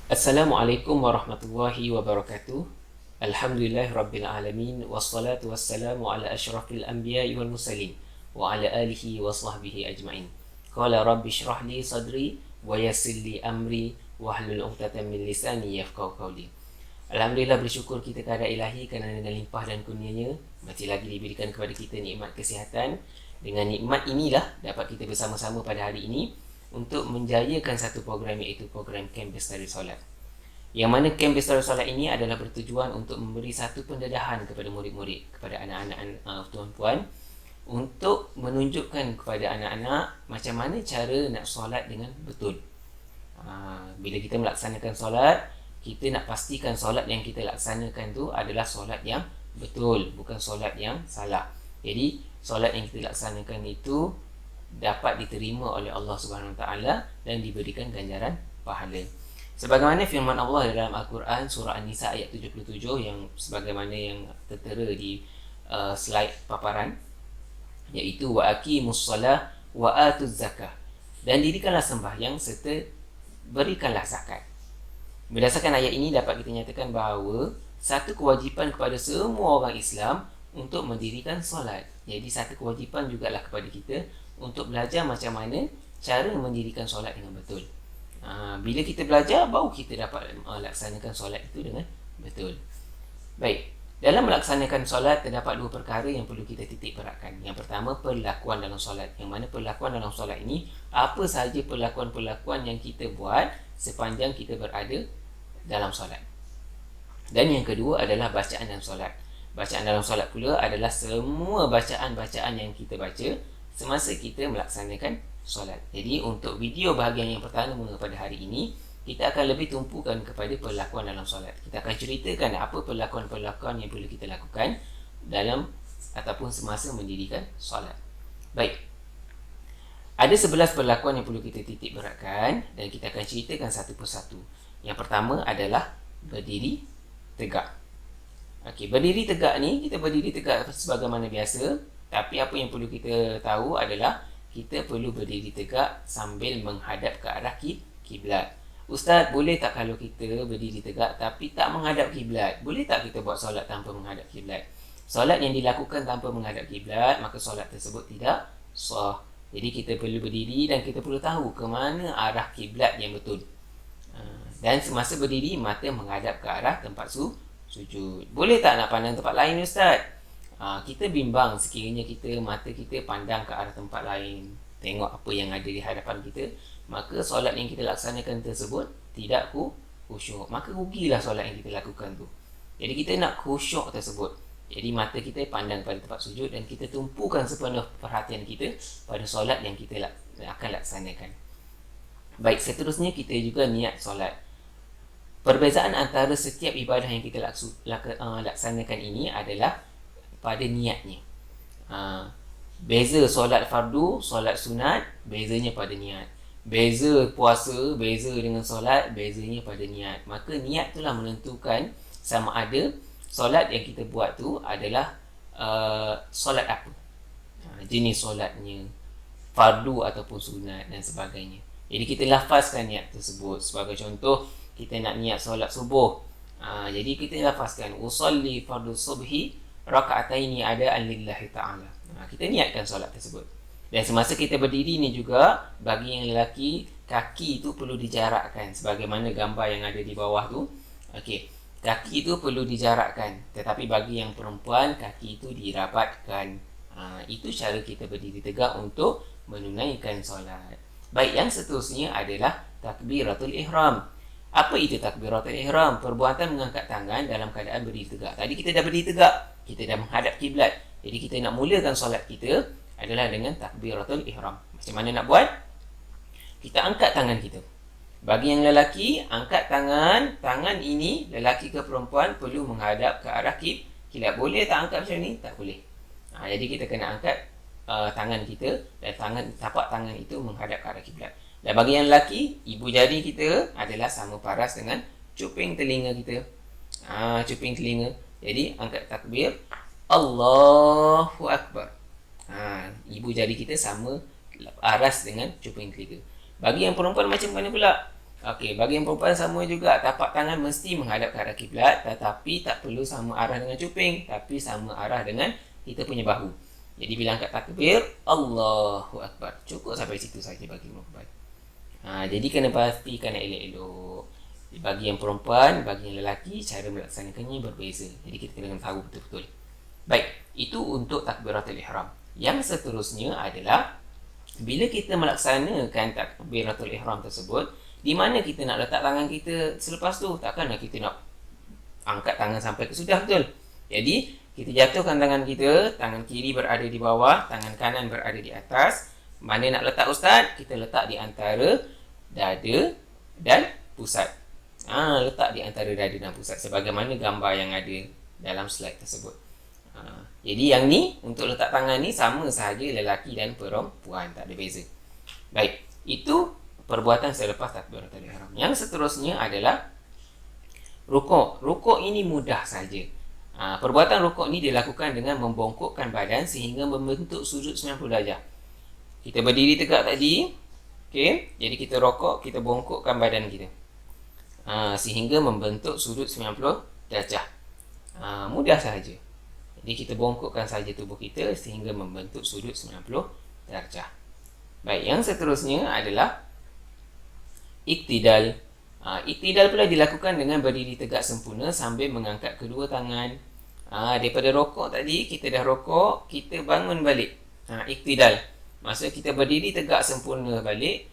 Assalamualaikum warahmatullahi wabarakatuh. Alhamdulillahirabbil alamin wassalatu wassalamu ala asyrafil anbiya'i wal mursalin wa ala alihi wa sahbihi ajmain. Qala rabbi shrah li sadri wa yassir li amri wahlul 'uqdatam min lisani yafqahu qawli. Alhamdulillah, bersyukur kita kepada Ilahi kerana dengan limpah dan kurnianya masih lagi diberikan kepada kita nikmat kesihatan. Dengan nikmat inilah dapat kita bersama-sama pada hari ini untuk menjayakan satu program, iaitu program Camp Bestari Solat. Yang mana Camp Bestari Solat ini adalah bertujuan untuk memberi satu pendedahan kepada murid-murid, kepada anak-anak tuan-puan, untuk menunjukkan kepada anak-anak macam mana cara nak solat dengan betul. Bila kita melaksanakan solat, kita nak pastikan solat yang kita laksanakan tu adalah solat yang betul, bukan solat yang salah. Jadi solat yang kita laksanakan itu dapat diterima oleh Allah Subhanahu Wa Taala dan diberikan ganjaran pahala. Sebagaimana firman Allah dalam Al-Quran surah An-Nisa ayat 77 yang sebagaimana yang tertera di slide paparan, iaitu wa aqimus shalah wa atuz zakah, dan dirikanlah sembahyang serta berikanlah zakat. Berdasarkan ayat ini dapat kita nyatakan bahawa satu kewajipan kepada semua orang Islam untuk mendirikan solat. Jadi satu kewajipan jugalah kepada kita untuk belajar macam mana cara mendirikan solat dengan betul. Bila kita belajar, baru kita dapat laksanakan solat itu dengan betul. Baik, dalam melaksanakan solat terdapat dua perkara yang perlu kita titik beratkan. Yang pertama, perlakuan dalam solat. Yang mana perlakuan dalam solat ini, apa sahaja perlakuan-perlakuan yang kita buat sepanjang kita berada dalam solat. Dan yang kedua adalah bacaan dalam solat. Bacaan dalam solat pula adalah semua bacaan-bacaan yang kita baca semasa kita melaksanakan solat. Jadi untuk video bahagian yang pertama pada hari ini, kita akan lebih tumpukan kepada perlakuan dalam solat. Kita akan ceritakan apa perlakuan-perlakuan yang perlu kita lakukan dalam ataupun semasa mendirikan solat. Baik, ada 11 perlakuan yang perlu kita titik beratkan dan kita akan ceritakan satu persatu. Yang pertama adalah berdiri tegak. Okey, berdiri tegak ni, kita berdiri tegak sebagaimana biasa. Tapi apa yang perlu kita tahu adalah kita perlu berdiri tegak sambil menghadap ke arah kiblat. Ustaz, boleh tak kalau kita berdiri tegak tapi tak menghadap kiblat? Boleh tak kita buat solat tanpa menghadap kiblat? Solat yang dilakukan tanpa menghadap kiblat, maka solat tersebut tidak sah. Jadi kita perlu berdiri dan kita perlu tahu ke mana arah kiblat yang betul. Dan semasa berdiri, mata menghadap ke arah tempat sujud. Boleh tak nak pandang tempat lain, Ustaz? Kita bimbang sekiranya mata kita pandang ke arah tempat lain, tengok apa yang ada di hadapan kita, maka solat yang kita laksanakan tersebut tidak khusyuk. Maka rugilah solat yang kita lakukan tu. Jadi kita nak khusyuk tersebut. Jadi mata kita pandang pada tempat sujud dan kita tumpukan sepenuh perhatian kita pada solat yang kita akan laksanakan. Baik, seterusnya kita juga niat solat. Perbezaan antara setiap ibadah yang kita laksanakan ini adalah pada niatnya. Beza solat fardu, solat sunat, bezanya pada niat. Beza puasa, beza dengan solat, bezanya pada niat. Maka niat itulah menentukan sama ada solat yang kita buat tu adalah solat apa, jenis solatnya, fardu ataupun sunat dan sebagainya. Jadi kita lafazkan niat tersebut. Sebagai contoh, kita nak niat solat subuh, jadi kita lafazkan usolli fardu subhi raka'ataini adaan lillahi ta'ala. Kita niatkan solat tersebut. Dan semasa kita berdiri ni juga, bagi yang lelaki, kaki itu perlu dijarakkan sebagaimana gambar yang ada di bawah tu. Okey, kaki itu perlu dijarakkan. Tetapi bagi yang perempuan, kaki itu dirapatkan. Itu cara kita berdiri tegak untuk menunaikan solat. Baik, yang seterusnya adalah takbiratul ihram. Apa itu takbiratul ihram? Perbuatan mengangkat tangan dalam keadaan berdiri tegak. Tadi kita dah berdiri tegak, kita dah menghadap kiblat. Jadi kita nak mulakan solat kita adalah dengan takbiratul ihram. Macam mana nak buat? Kita angkat tangan kita. Bagi yang lelaki, angkat tangan ini, lelaki ke perempuan, perlu menghadap ke arah kiblat. Boleh tak angkat macam ni? Tak boleh. Jadi kita kena angkat tangan kita dan tapak tangan itu menghadap ke arah kiblat. Dan bagi yang lelaki, ibu jari kita adalah sama paras dengan cuping telinga kita. Cuping telinga. Jadi angkat takbir, Allahu Akbar. Ibu jari kita sama paras dengan cuping telinga. Bagi yang perempuan macam mana pula? Okey, bagi yang perempuan sama juga, tapak tangan mesti menghadap ke arah kiblat, tetapi tak perlu sama arah dengan cuping, tapi sama arah dengan kita punya bahu. Jadi bila angkat takbir, Allahu Akbar. Cukup sampai situ saja bagi perempuan. Jadi kena pastikan elok-elok. Bagi yang perempuan, bagi yang lelaki, cara melaksanakannya berbeza. Jadi kita kena tahu betul-betul. Baik, itu untuk takbiratul ihram. Yang seterusnya adalah bila kita melaksanakan takbiratul ihram tersebut, di mana kita nak letak tangan kita selepas tu? Takkanlah kita nak angkat tangan sampai ke sudah, betul? Jadi, kita jatuhkan tangan kita, tangan kiri berada di bawah, tangan kanan berada di atas. Mana nak letak ustaz? Kita letak di antara dada dan pusat. Letak di antara dada dan pusat sebagaimana gambar yang ada dalam slide tersebut. Jadi yang ni untuk letak tangan ni sama sahaja lelaki dan perempuan, tak ada beza. Baik, itu perbuatan selepas takbiratul ihram. Yang seterusnya adalah rukuk. Rukuk ini mudah saja. Perbuatan rukuk ni dilakukan dengan membongkokkan badan sehingga membentuk sudut 90 darjah. Kita berdiri tegak tadi, okey. Jadi kita rukuk, kita bongkokkan badan kita. Sehingga membentuk sudut 90 darjah. Mudah sahaja. Jadi kita bongkokkan saja tubuh kita sehingga membentuk sudut 90 darjah. Baik, yang seterusnya adalah iktidal. Iktidal pula dilakukan dengan berdiri tegak sempurna sambil mengangkat kedua tangan. Daripada rokok tadi, kita dah rokok, kita bangun balik. Iktidal. Maksudnya kita berdiri tegak sempurna balik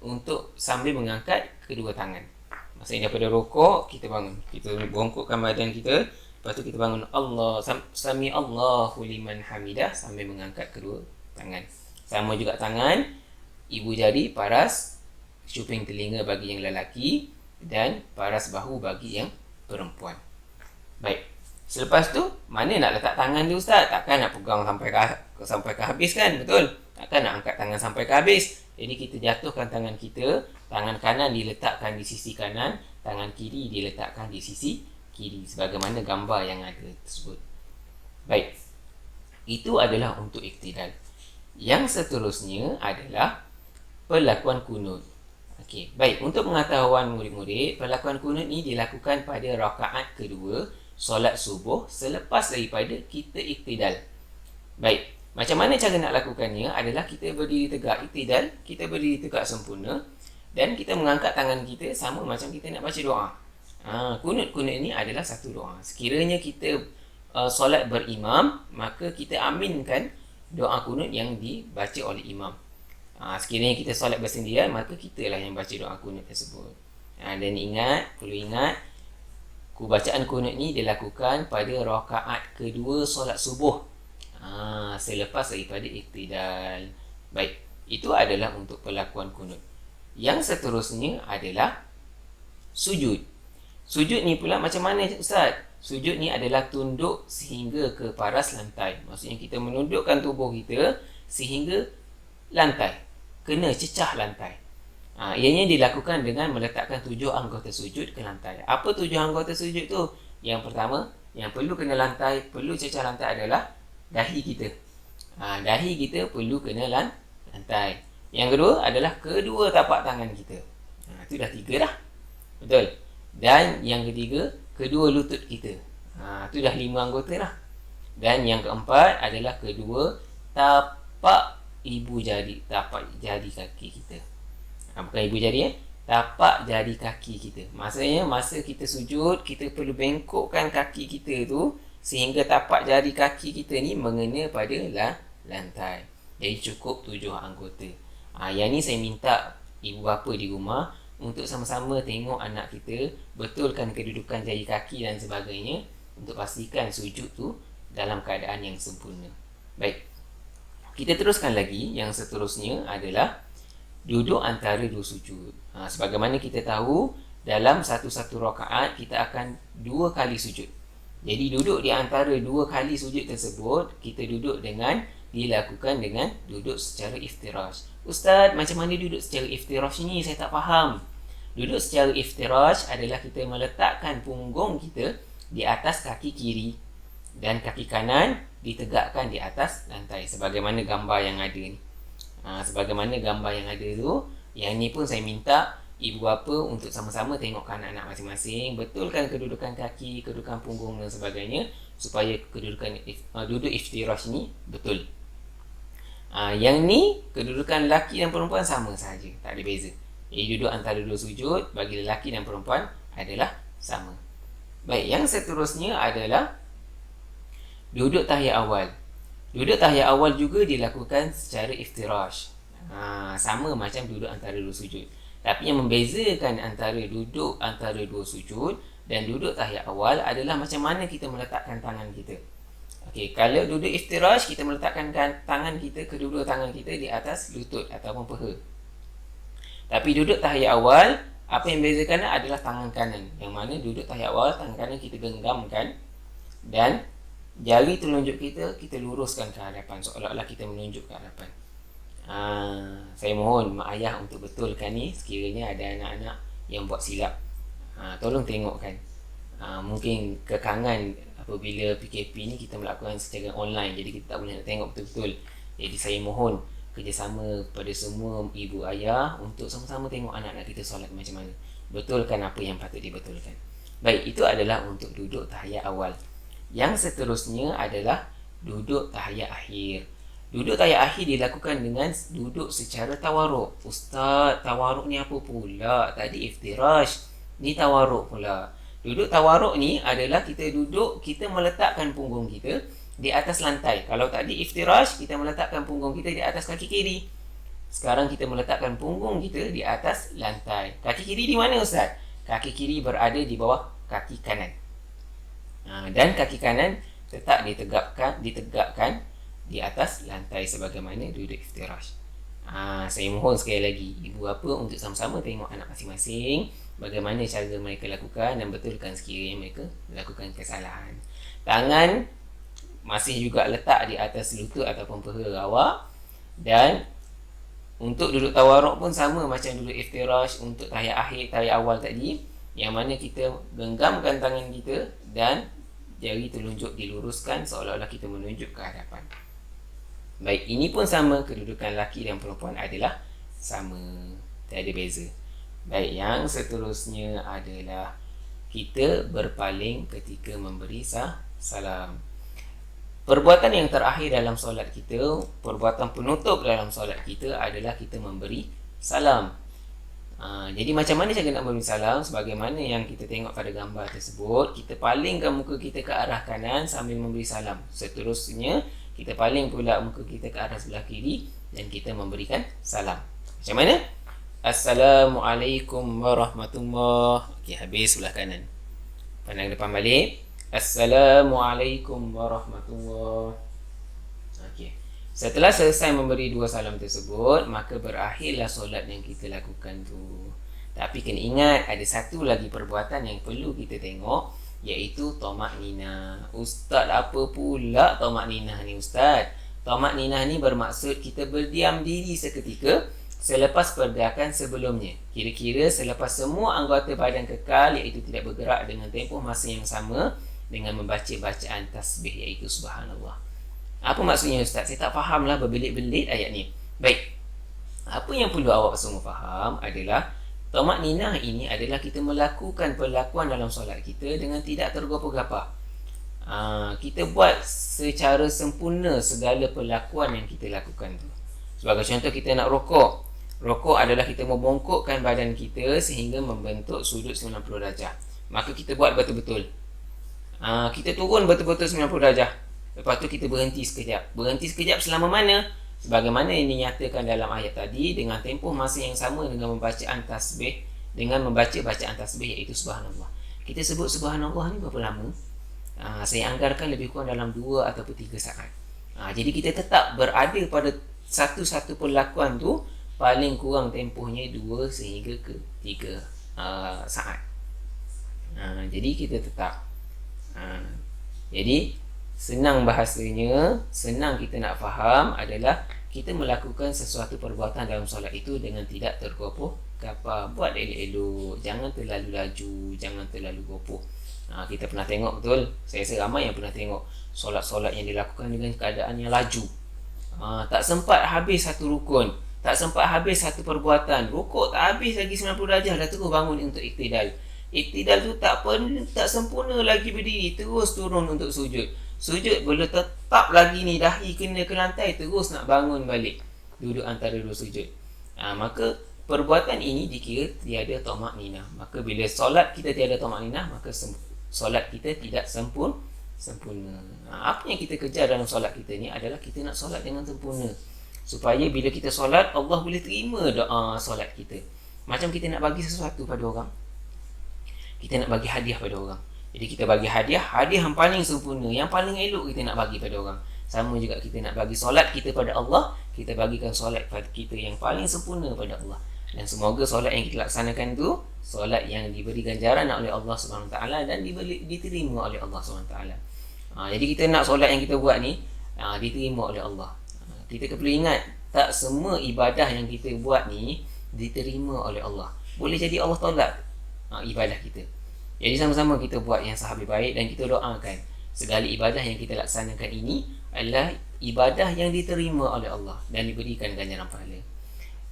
untuk sambil mengangkat kedua tangan. Maksudnya daripada rokok, kita bangun. Kita bongkokkan badan kita. Lepas tu kita bangun Allah, Sami Allahu liman hamidah sambil mengangkat kedua tangan. Sama juga tangan, ibu jari paras cuping telinga bagi yang lelaki dan paras bahu bagi yang perempuan. Baik. Selepas tu, mana nak letak tangan tu ustaz? Takkan nak pegang sampai ke habis kan? Betul? Takkan nak angkat tangan sampai ke habis. Jadi kita jatuhkan tangan kita, tangan kanan diletakkan di sisi kanan, tangan kiri diletakkan di sisi kiri sebagaimana gambar yang ada tersebut. Baik. Itu adalah untuk iktidal. Yang seterusnya adalah perlakuan kunut. Okey, baik. Untuk pengetahuan murid-murid, perlakuan kunut ni dilakukan pada rakaat kedua solat subuh selepas daripada kita iktidal. Baik. Macam mana cara nak lakukannya adalah kita berdiri tegak iktidal, kita berdiri tegak sempurna dan kita mengangkat tangan kita sama macam kita nak baca doa. Kunut-kunut ini adalah satu doa. Sekiranya kita solat berimam, maka kita aminkan doa kunut yang dibaca oleh imam. Sekiranya kita solat bersendirian, maka kitalah yang baca doa kunut tersebut. Dan perlu ingat, bacaan kunut ni dilakukan pada rakaat kedua solat subuh. Selepas daripada iktidal. Baik, itu adalah untuk perlakuan kunut. Yang seterusnya adalah sujud. Sujud ni pula macam mana ustaz? Sujud ni adalah tunduk sehingga ke paras lantai. Maksudnya kita menundukkan tubuh kita sehingga lantai, kena cecah lantai. Ianya dilakukan dengan meletakkan 7 anggota sujud ke lantai. Apa 7 anggota sujud tu? Yang pertama, yang perlu kena lantai, perlu cecah lantai adalah dahi kita. Dahi kita perlu kena lantai. Yang kedua adalah kedua tapak tangan kita. Itu dah 3 dah. Betul. Dan yang ketiga, kedua lutut kita. Itu dah 5 anggota dah. Dan yang keempat adalah kedua tapak ibu jari, tapak jari kaki kita. Bukan ibu jari tapak jari kaki kita. Maksudnya masa kita sujud, kita perlu bengkokkan kaki kita tu sehingga tapak jari kaki kita ni mengena pada lantai. Jadi cukup 7 anggota. Yang ni saya minta ibu bapa di rumah untuk sama-sama tengok anak kita, betulkan kedudukan jari kaki dan sebagainya untuk pastikan sujud tu dalam keadaan yang sempurna. Baik. Kita teruskan lagi. Yang seterusnya adalah duduk antara 2 sujud. Sebagaimana kita tahu, dalam satu-satu rakaat kita akan 2 kali sujud. Jadi duduk di antara 2 kali sujud tersebut, kita duduk dilakukan dengan duduk secara iftirash. Ustaz, macam mana duduk secara iftirash ni? Saya tak faham. Duduk secara iftirash adalah kita meletakkan punggung kita di atas kaki kiri dan kaki kanan ditegakkan di atas lantai sebagaimana gambar yang ada ni. Sebagaimana gambar yang ada tu, Yang ni pun saya minta ibu bapa untuk sama-sama tengokkan anak masing-masing, betulkan kedudukan kaki, kedudukan punggung dan sebagainya, supaya kedudukan duduk iftirash ni betul. Yang ni kedudukan lelaki dan perempuan sama saja, tak ada beza. Jadi duduk antara dua sujud bagi lelaki dan perempuan adalah sama. Baik, yang seterusnya adalah duduk tahiyat awal. Duduk tahiyat awal juga dilakukan secara iftirash. Sama macam duduk antara dua sujud. Tapi yang membezakan antara duduk antara dua sujud dan duduk tahiyat awal adalah macam mana kita meletakkan tangan kita. Okey, kalau duduk iftirash, kita meletakkan tangan kita, kedua tangan kita di atas lutut ataupun peha. Tapi duduk tahiyat awal, apa yang membezakan adalah tangan kanan. Yang mana duduk tahiyat awal, tangan kanan kita genggamkan dan jari telunjuk kita luruskan ke hadapan, seolah-olah kita menunjuk ke hadapan. Saya mohon mak ayah untuk betulkan ni sekiranya ada anak-anak yang buat silap. Tolong tengokkan. Mungkin kekangan apabila PKP ni kita melakukan secara online, jadi kita tak boleh nak tengok betul-betul. Jadi saya mohon kerjasama kepada semua ibu ayah untuk sama-sama tengok anak-anak kita solat macam mana. Betulkan apa yang patut dibetulkan. Baik, itu adalah untuk duduk tahiyat awal. Yang seterusnya adalah duduk tahiyat akhir. Duduk tahiyat akhir dilakukan dengan duduk secara tawaruk. Ustaz, tawaruk ni apa pula? Tadi iftirash, ni tawaruk pula. Duduk tawaruk ni adalah kita duduk, kita meletakkan punggung kita di atas lantai. Kalau tadi iftirash, kita meletakkan punggung kita di atas kaki kiri. Sekarang kita meletakkan punggung kita di atas lantai. Kaki kiri di mana Ustaz? Kaki kiri berada di bawah kaki kanan. Dan kaki kanan tetap ditegakkan di atas lantai sebagaimana duduk iftirash. Saya mohon sekali lagi ibu bapa untuk sama-sama tengok anak masing-masing, bagaimana cara mereka lakukan dan betulkan sekiranya mereka melakukan kesalahan. Tangan masih juga letak di atas lutut ataupun peha awak. Dan untuk duduk tawaruk pun sama macam duduk iftirash untuk tahiyat akhir, tahiyat awal tadi, yang mana kita genggamkan tangan kita dan jari telunjuk diluruskan seolah-olah kita menunjuk ke hadapan. Baik, ini pun sama, kedudukan lelaki dan perempuan adalah sama, tak ada beza. Baik, yang seterusnya adalah kita berpaling ketika memberi salam. Perbuatan yang terakhir dalam solat kita, perbuatan penutup dalam solat kita adalah kita memberi salam. Jadi macam mana cara nak memberi salam? Sebagaimana yang kita tengok pada gambar tersebut, kita palingkan muka kita ke arah kanan sambil memberi salam. Seterusnya kita paling pula muka kita ke arah sebelah kiri dan kita memberikan salam. Macam mana? Assalamualaikum warahmatullahi. Okey, habis sebelah kanan. Pandang depan balik. Assalamualaikum warahmatullahi. Okey. Setelah selesai memberi dua salam tersebut, maka berakhirlah solat yang kita lakukan tu. Tapi kena ingat, ada satu lagi perbuatan yang perlu kita tengok, iaitu tomak nina. Ustaz, apa pula tomak nina ni Ustaz? Tomak nina ni bermaksud kita berdiam diri seketika selepas pergerakan sebelumnya. Kira-kira selepas semua anggota badan kekal, iaitu tidak bergerak dengan tempoh masa yang sama dengan membaca bacaan tasbih, iaitu subhanallah. Apa maksudnya Ustaz? Saya tak fahamlah berbelit-belit ayat ni. Baik, apa yang perlu awak semua faham adalah tomak ninah ini adalah kita melakukan perlakuan dalam solat kita dengan tidak tergopoh-gapoh. Kita buat secara sempurna segala perlakuan yang kita lakukan tu. Sebagai contoh, kita nak rokok. Rokok adalah kita membongkokkan badan kita sehingga membentuk sudut 90 darjah. Maka kita buat betul-betul. Kita turun betul-betul 90 darjah. Lepas tu kita berhenti sekejap. Berhenti sekejap selama mana? Sebagaimana yang dinyatakan dalam ayat tadi, dengan tempoh masa yang sama dengan membacaan tasbih, dengan membaca bacaan tasbih, iaitu subhanallah. Kita sebut subhanallah ni berapa lama? Saya anggarkan lebih kurang dalam 2 ataupun 3 saat. Jadi kita tetap berada pada satu-satu perlakuan tu paling kurang tempohnya 2 sehingga ke 3 saat. Jadi kita tetap jadi senang bahasanya, senang kita nak faham adalah kita melakukan sesuatu perbuatan dalam solat itu dengan tidak tergopoh-gapoh. Buat elok-elok, jangan terlalu laju, jangan terlalu gopoh. Kita pernah tengok, betul, saya rasa ramai yang pernah tengok solat-solat yang dilakukan dengan keadaan yang laju. Tak sempat habis satu rukun, Tak sempat habis satu perbuatan, rukuk tak habis lagi 90 darjah, dah terus bangun untuk iktidal. Iktidal tu tak sempurna lagi berdiri, terus turun untuk sujud. Sujud boleh tetap lagi ni, dahi kena ke lantai, terus nak bangun balik, duduk antara dua sujud. Maka perbuatan ini dikira tiada tamak-ninah. Maka bila solat kita tiada tamak-ninah, maka solat kita tidak sempurna. Apa yang kita kejar dalam solat kita ni adalah kita nak solat dengan sempurna, supaya bila kita solat, Allah boleh terima doa solat kita. Macam kita nak bagi sesuatu pada orang, kita nak bagi hadiah pada orang. Jadi kita bagi hadiah yang paling sempurna, yang paling elok kita nak bagi pada orang. Sama juga kita nak bagi solat kita pada Allah, kita bagikan solat pada kita yang paling sempurna pada Allah. Dan semoga solat yang kita laksanakan tu solat yang diberi ganjaran oleh Allah SWT dan diterima oleh Allah SWT. Jadi kita nak solat yang kita buat ni diterima oleh Allah. Kita perlu ingat, tak semua ibadah yang kita buat ni diterima oleh Allah. Boleh jadi Allah tolak ibadah kita. Jadi sama-sama kita buat yang sehabis baik, dan kita doakan segala ibadah yang kita laksanakan ini adalah ibadah yang diterima oleh Allah dan diberikan ganjaran pahala.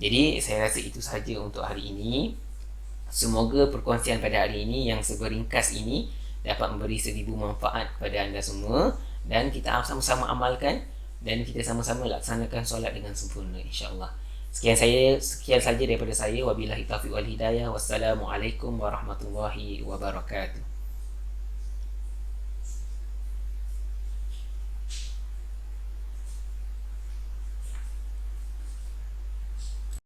Jadi saya rasa itu sahaja untuk hari ini. Semoga perkongsian pada hari ini yang seberingkas ini dapat memberi 1000 manfaat kepada anda semua, dan kita sama-sama amalkan dan kita sama-sama laksanakan solat dengan sempurna, insya-Allah. Sekian saja daripada saya. Wabillahi taufiq wal hidayah. Wassalamualaikum warahmatullahi wabarakatuh.